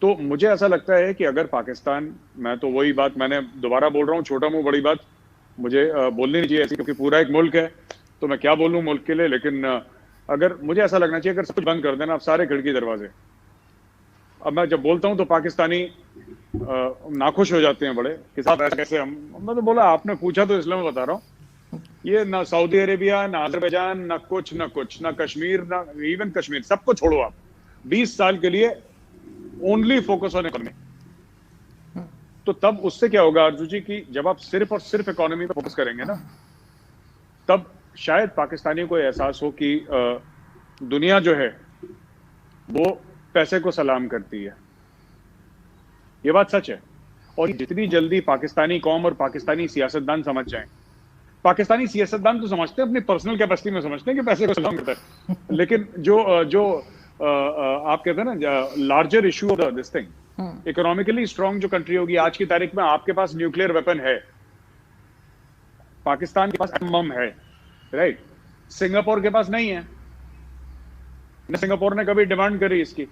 तो मुझे ऐसा लगता है कि अगर पाकिस्तान, मैं तो वही बात मैंने दोबारा बोल रहा हूँ, छोटा मुंह बड़ी बात मुझे बोलनी नहीं चाहिए ऐसी, क्योंकि पूरा एक मुल्क है, तो मैं क्या बोलूं मुल्क के लिए। लेकिन अगर मुझे ऐसा लगना चाहिए, अगर सब कुछ बंद कर देना, आप सारे खिड़की दरवाजे, अब मैं जब बोलता हूं तो पाकिस्तानी नाखुश हो जाते हैं बड़े कि साहब ऐसे कैसे। हम मैं तो बोला, आपने पूछा तो इसलिए मैं बता रहा हूँ, ये ना सऊदी अरेबिया, ना अजरबैजान, ना कुछ ना कुछ, ना कश्मीर, ना इवन कश्मीर, सबको छोड़ो आप 20 साल के लिए ओनली फोकस ऑन इकोनॉमी। तो तब उससे क्या होगा अर्जु जी, कि जब आप सिर्फ और सिर्फ इकोनॉमी पे फोकस करेंगे ना, तब शायद पाकिस्तानियों को एहसास हो कि दुनिया जो है वो पैसे को सलाम करती है। ये बात सच है। और जितनी जल्दी पाकिस्तानी कौम और पाकिस्तानी सियासतदान समझ जाएं, पाकिस्तानी सियासतदान तो समझते हैं, अपनी पर्सनल कैपेसिटी में समझते हैं कि पैसे को सलाम करता है, लेकिन जो आप कहते हैं ना larger issue of this thing, economically strong जो कंट्री होगी आज की तारीख में, आपके पास न्यूक्लियर वेपन है, पाकिस्तान के पास एटम बम है, राइट, सिंगापुर के पास नहीं है, सिंगापुर ने कभी डिमांड करी इसकी।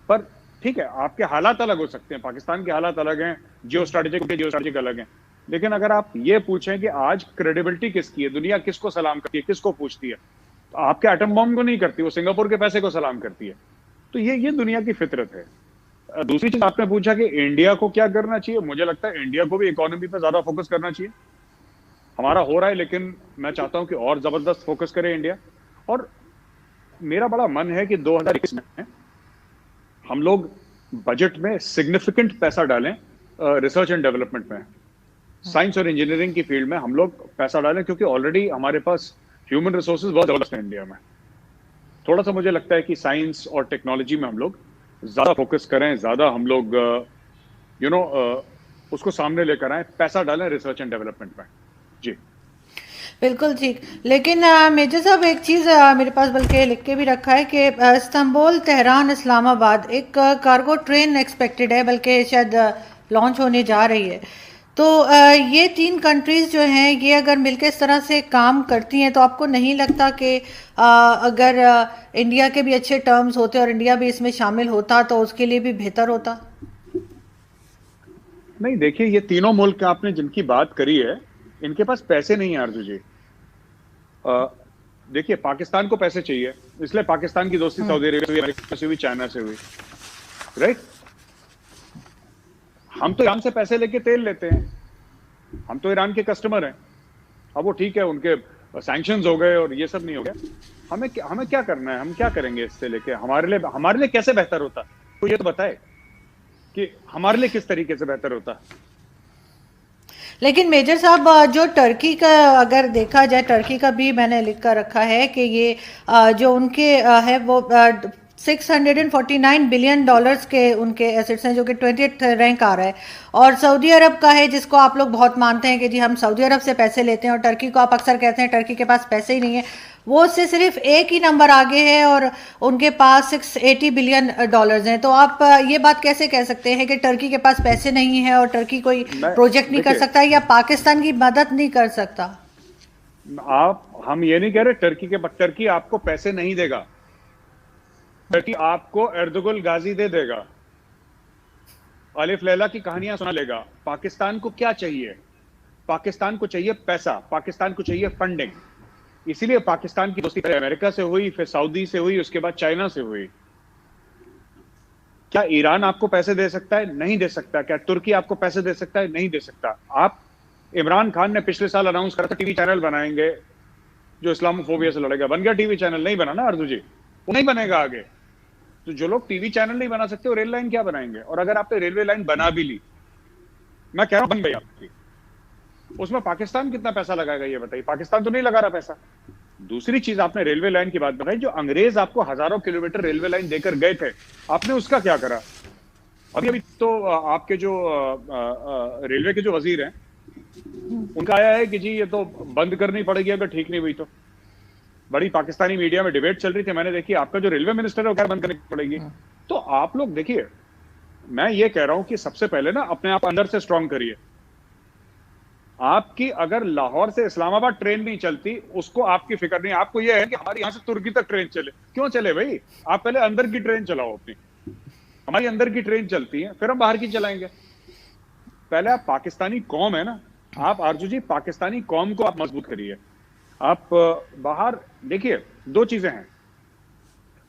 पर ठीक है, आपके हालात अलग हो सकते हैं, पाकिस्तान के हालात अलग हैं, जियो स्ट्रेटेजिक अलग हैं, लेकिन अगर आप ये पूछें कि आज क्रेडिबिलिटी किसकी है, दुनिया किसको सलाम करती है, किसको पूछती है, तो आपके एटम बम को नहीं करती, वो सिंगापुर के पैसे को सलाम करती है। तो ये दुनिया की फितरत है। दूसरी चीज आपने पूछा कि इंडिया को क्या करना चाहिए, मुझे लगता है इंडिया को भी इकोनॉमी पर ज्यादा फोकस करना चाहिए। हमारा हो रहा है, लेकिन मैं चाहता हूं कि और जबरदस्त फोकस करे इंडिया। और मेरा बड़ा मन है कि 2021 में हम लोग बजट में सिग्निफिकेंट पैसा डालें रिसर्च एंड डेवलपमेंट में, साइंस और इंजीनियरिंग की फील्ड में हम लोग पैसा डालें, क्योंकि ऑलरेडी हमारे पास ह्यूमन रिसोर्सेज बहुत जबरदस्त है इंडिया में। थोड़ा सा मुझे लगता है कि साइंस और टेक्नोलॉजी में हम लोग ज्यादा फोकस करें, ज्यादा हम लोग उसको सामने लेकर आए, पैसा डालें रिसर्च एंड डेवलपमेंट में। जी बिल्कुल ठीक। लेकिन मेजर साहब एक चीज़ मेरे पास बल्कि लिख के भी रखा है कि इस्तांबुल, तेहरान, इस्लामाबाद एक कार्गो ट्रेन एक्सपेक्टेड है, बल्कि शायद लॉन्च होने जा रही है। तो ये 3 कंट्रीज़ जो हैं, ये अगर मिलकर इस तरह से काम करती हैं, तो आपको नहीं लगता कि अगर इंडिया के भी अच्छे टर्म्स होते और इंडिया भी इसमें शामिल होता तो उसके लिए भी बेहतर होता? नहीं, देखिए, ये तीनों मुल्क आपने जिनकी बात करी है, इनके पास पैसे नहीं है अर्जु जी। देखिए, पाकिस्तान को पैसे चाहिए, इसलिए पाकिस्तान की दोस्ती सऊदी अरेबिया से हुई, अमेरिका से हुई, चाइना से हुई, राइट। हम तो ईरान से पैसे लेके तेल लेते हैं, हम तो ईरान के कस्टमर हैं। अब वो ठीक है, उनके सैंक्शंस हो गए और ये सब नहीं हो गया, हमें क्या करना है, हम क्या करेंगे इससे लेके, हमारे लिए कैसे बेहतर होता, तो ये तो बताए कि हमारे लिए किस तरीके से बेहतर होता। लेकिन मेजर साहब जो टर्की का अगर देखा जाए, टर्की का भी मैंने लिख कर रखा है कि ये जो उनके है वो $649 बिलियन के उनके एसेट्स हैं, जो कि 20th रैंक आ रहा है। और सऊदी अरब का है, जिसको आप लोग बहुत मानते हैं कि जी हम सऊदी अरब से पैसे लेते हैं, और टर्की को आप अक्सर कहते हैं टर्की के पास पैसे ही नहीं है, वो उससे सिर्फ एक ही नंबर आगे है और उनके पास $680 बिलियन हैं। तो आप ये बात कैसे कह सकते हैं कि टर्की के पास पैसे नहीं है और टर्की कोई मैं प्रोजेक्ट नहीं कर देखिए, सकता या पाकिस्तान की मदद नहीं कर सकता? हम ये नहीं कह रहे टर्की आपको पैसे नहीं देगा, टर्की आपको एर्दुगल गाजी दे देगा, अलिफ लैला की कहानियां सुना लेगा। पाकिस्तान को क्या चाहिए, पाकिस्तान को चाहिए पैसा, पाकिस्तान को चाहिए फंडिंग। इसीलिए पाकिस्तान की दोस्ती पहले अमेरिका से हुई, फिर सऊदी से हुई, उसके बाद चाइना से हुई। क्या ईरान आपको पैसे दे सकता है? नहीं दे सकता। क्या तुर्की आपको पैसे दे सकता है? नहीं दे सकता। आप इमरान खान ने पिछले साल अनाउंस करा था टीवी चैनल बनाएंगे जो इस्लामोफोबिया से लड़ेगा, बन गया टीवी चैनल? नहीं बना ना अर्जु जी, वो नहीं बनेगा आगे। तो जो लोग टीवी चैनल नहीं बना सकते वो रेल लाइन क्या बनाएंगे? और अगर आपने रेलवे लाइन बना भी ली, मैं कह रहा हूं बन गई आपकी, उसमें पाकिस्तान कितना पैसा लगाएगा ये बताइए? पाकिस्तान तो नहीं लगा रहा पैसा। दूसरी चीज, आपने रेलवे लाइन की बात बताई, जो अंग्रेज आपको हजारों किलोमीटर रेलवे लाइन देकर गए थे, आपने उसका क्या करा? अभी तो आपके जो रेलवे के जो वजीर हैं, उनका आया है कि जी ये तो बंद करनी पड़ेगी अगर ठीक नहीं हुई तो। बड़ी पाकिस्तानी मीडिया में डिबेट चल रही थी, मैंने देखी, आपका जो रेलवे मिनिस्टर है वो क्या बंद करनी पड़ेगी। तो आप लोग देखिए, मैं ये कह रहा हूं कि सबसे पहले ना अपने आप अंदर से स्ट्रांग करिए। आपकी अगर लाहौर से इस्लामाबाद ट्रेन नहीं चलती, उसको आपकी फिक्र नहीं। आपको यह है कि हमारे यहां से तुर्की तक ट्रेन चले, क्यों चले भाई? आप पहले अंदर की ट्रेन चलाओ अपनी। हमारी अंदर की ट्रेन चलती है, फिर हम बाहर की चलाएंगे। पहले आप पाकिस्तानी कौम है ना, आप आरजू जी पाकिस्तानी कौम को आप मजबूत करिए। आप बाहर देखिए, दो चीजें हैं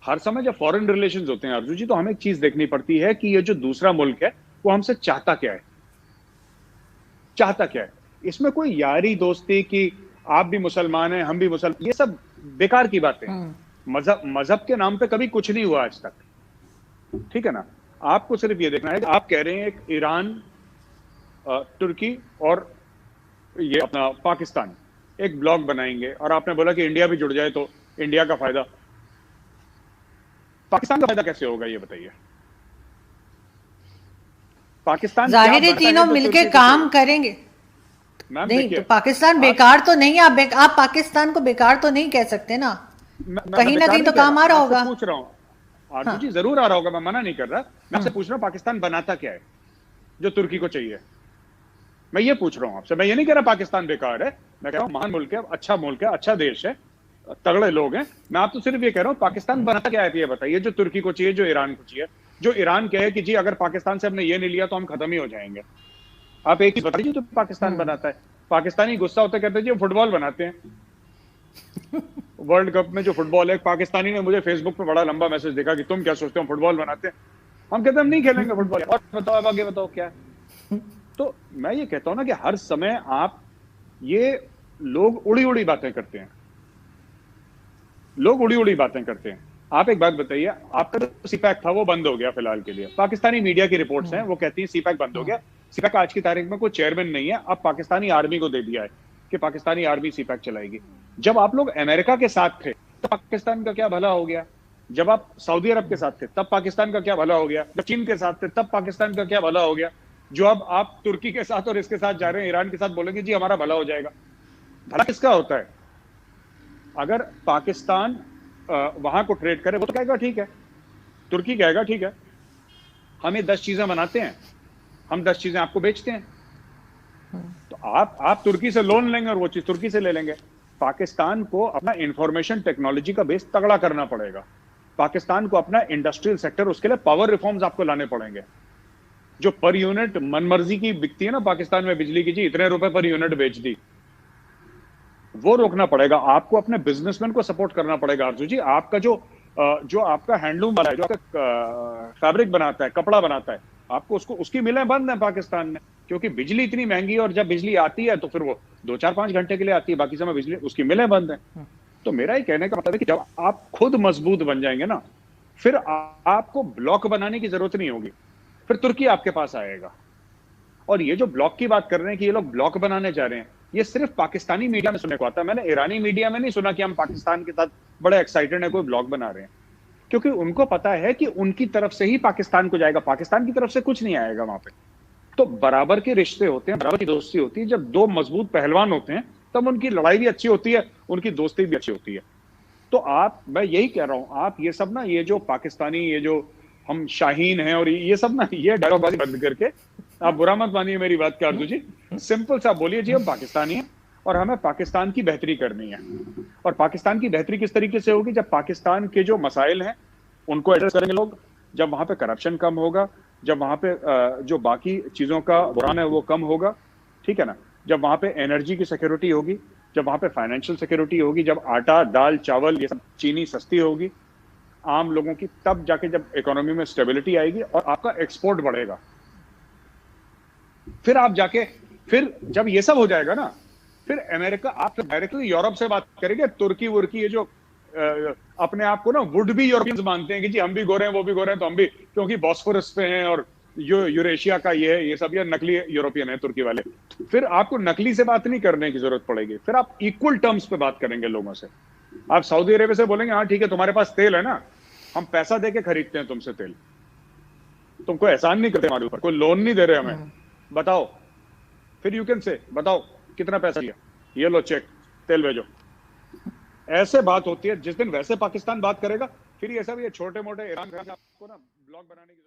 हर समय जब फॉरेन रिलेशंस होते हैं आरजू जी, तो हमें एक चीज देखनी पड़ती है कि ये जो दूसरा मुल्क है वो हमसे चाहता क्या है, चाहता क्या है। इसमें कोई यारी दोस्ती की आप भी मुसलमान हैं हम भी मुसलमान, ये सब बेकार की बातें हैं। मजहब के नाम पे कभी कुछ नहीं हुआ आज तक, ठीक है ना। आपको सिर्फ ये देखना है कि आप कह रहे हैं एक ईरान, तुर्की और ये अपना पाकिस्तान एक ब्लॉक बनाएंगे, और आपने बोला कि इंडिया भी जुड़ जाए तो इंडिया का फायदा, पाकिस्तान का फायदा कैसे होगा ये बताइए। पाकिस्तान जाहिर है तीनों मिलके काम करेंगे। नहीं तो पाकिस्तान बेकार तो नहीं, आप पाकिस्तान को बेकार तो नहीं कह सकते ना, कहीं ना कहीं तो काम आ रहा होगा। पूछ रहा हूँ आरजू जी, जरूर आ रहा होगा, मैं मना नहीं कर रहा, मैं आपसे पूछ रहा हूँ पाकिस्तान बनाता क्या है जो तुर्की को चाहिए। मैं ये पूछ रहा हूँ आपसे, मैं ये नहीं कह रहा पाकिस्तान बेकार है, मैं कह रहा हूँ महान मुल्क है, अच्छा मुल्क है, अच्छा देश है, तगड़े लोग हैं। मैं आप तो सिर्फ ये कह रहा हूँ पाकिस्तान बनाता क्या है ये बताइए, जो तुर्की को चाहिए, जो ईरान को चाहिए, जो ईरान कहे कि जी अगर पाकिस्तान से हमने ये नहीं लिया तो हम खत्म ही हो जाएंगे। आप एक चीज बताइए जो पाकिस्तान बनाता है। पाकिस्तानी गुस्सा होते कहते हैं जी फुटबॉल बनाते हैं। वर्ल्ड कप में जो फुटबॉल है, पाकिस्तानी ने मुझे फेसबुक पे बड़ा लंबा मैसेज देखा कि तुम क्या सोचते हो फुटबॉल बनाते हैं। हम कहते हैं हम नहीं खेलेंगे फुटबॉल। और बताओ, अब आगे बताओ क्या है। तो मैं ये कहता हूं ना कि हर समय आप ये लोग उड़ी उड़ी बातें करते हैं, लोग उड़ी उड़ी बातें करते हैं। आप एक बात बताइए, आपका जो सीपैक था वो बंद हो गया फिलहाल के लिए, पाकिस्तानी मीडिया की रिपोर्ट्स हैं वो कहती हैं सीपैक बंद हो गया। सीपैक आज की तारीख में कोई चेयरमैन नहीं है, अब पाकिस्तानी आर्मी को दे दिया है कि पाकिस्तानी आर्मी सीपैक चलाएगी। जब आप लोग अमेरिका के साथ थे तो पाकिस्तान का क्या भला हो गया, जब आप सऊदी अरब के साथ थे तब पाकिस्तान का क्या भला हो गया, जब चीन के साथ थे तब पाकिस्तान का क्या भला हो गया, जो अब आप तुर्की के साथ और इसके साथ जा रहे हैं, ईरान के साथ बोलेंगे जी हमारा भला हो जाएगा। भला किसका होता है? अगर पाकिस्तान वहां को ट्रेड करे वो तो कहेगा ठीक है, तुर्की कहेगा ठीक है, हम ये 10 चीजें बनाते हैं, हम 10 चीजें आपको बेचते हैं, तो आप तुर्की से लोन लेंगे और वो चीज तुर्की से ले लेंगे। पाकिस्तान को अपना इंफॉर्मेशन टेक्नोलॉजी का बेस तगड़ा करना पड़ेगा, पाकिस्तान को अपना इंडस्ट्रियल सेक्टर, उसके लिए पावर रिफॉर्म्स आपको लाने पड़ेंगे। जो पर यूनिट मनमर्जी की बिकती है ना पाकिस्तान में बिजली की, जी इतने रुपए पर यूनिट बेच दी, वो रोकना पड़ेगा। आपको अपने बिजनेसमैन को सपोर्ट करना पड़ेगा आरजू जी। आपका जो आपका हैंडलूम वाला है, जो आपका फैब्रिक बनाता है, कपड़ा बनाता है, आपको उसकी मिलें बंद है पाकिस्तान में, क्योंकि बिजली इतनी महंगी है, और जब बिजली आती है तो फिर वो 2-4-5 घंटे के लिए आती है, बाकी समय बिजली उसकी मिलें बंद है। तो मेरा ये कहने का मतलब है कि जब आप खुद मजबूत बन जाएंगे ना, फिर आपको ब्लॉक बनाने की जरूरत नहीं होगी, फिर तुर्की आपके पास आएगा। और ये जो ब्लॉक की बात कर रहे हैं कि ये लोग ब्लॉक बनाने जा रहे हैं, ये सिर्फ पाकिस्तानी मीडिया में सुनने को आता है। मैंने ईरानी मीडिया में नहीं सुना कि हम पाकिस्तान के साथ बड़े एक्साइटेड है, कोई ब्लॉक बना रहे हैं, क्योंकि उनको पता है कि उनकी तरफ से ही पाकिस्तान को जाएगा, पाकिस्तान की तरफ से कुछ नहीं आएगा वहां पे। तो बराबर के रिश्ते होते हैं, बराबर की दोस्ती होती है। जब दो मजबूत पहलवान होते हैं तब उनकी लड़ाई भी अच्छी होती है, उनकी दोस्ती भी अच्छी होती है। तो मैं यही कह रहा हूं, आप ये सब ना, ये जो पाकिस्तानी, ये जो हम शाहीन हैं और ये सब ना, ये डायलॉगबाजी बंद करके, आप बुरा मत मानिए मेरी बात का आरजू जी, सिंपल सा बोलिए जी हम पाकिस्तानी हैं और हमें पाकिस्तान की बेहतरी करनी है। और पाकिस्तान की बेहतरी किस तरीके से होगी? जब पाकिस्तान के जो मसाइल हैं उनको एड्रेस करेंगे लोग, जब वहां पे करप्शन कम होगा, जब वहां पे जो बाकी चीजों का बुरान है वो कम होगा, ठीक है ना, जब वहां पे एनर्जी की सिक्योरिटी होगी, जब वहां पे फाइनेंशियल सिक्योरिटी होगी, जब आटा दाल चावल ये सब चीनी सस्ती होगी आम लोगों की, तब जाके जब इकोनॉमी में स्टेबिलिटी आएगी और आपका एक्सपोर्ट बढ़ेगा। फिर आप जाके, फिर जब ये सब हो जाएगा ना, फिर अमेरिका, आप डायरेक्टली यूरोप से बात करेंगे। तुर्की वुर्की ये जो अपने आप को ना वुड बी यूरोपियंस मानते हैं कि जी हम भी गोरे हैं वो भी गोरे हैं, तो हम भी, क्योंकि बॉस्फोरस पे हैं और यूरेशिया का ये है, ये सब ये नकली यूरोपियन है तुर्की वाले। फिर आपको नकली से बात नहीं करने की जरूरत पड़ेगी, फिर आप इक्वल टर्म्स पे बात करेंगे लोगों से। आप सऊदी अरेबिया से बोलेंगे हाँ ठीक है तुम्हारे पास तेल है ना, हम पैसा देके खरीदते हैं तुमसे तेल, तुमको एहसान नहीं करते हमारे ऊपर, कोई लोन नहीं दे रहे हमें, बताओ। फिर यू कैन से बताओ कितना पैसा लिया, ये लो चेक, तेल भेजो। ऐसे बात होती है। जिस दिन वैसे पाकिस्तान बात करेगा, फिर ये सब ये छोटे मोटे ईरान आपको ना ब्लॉक बनाने की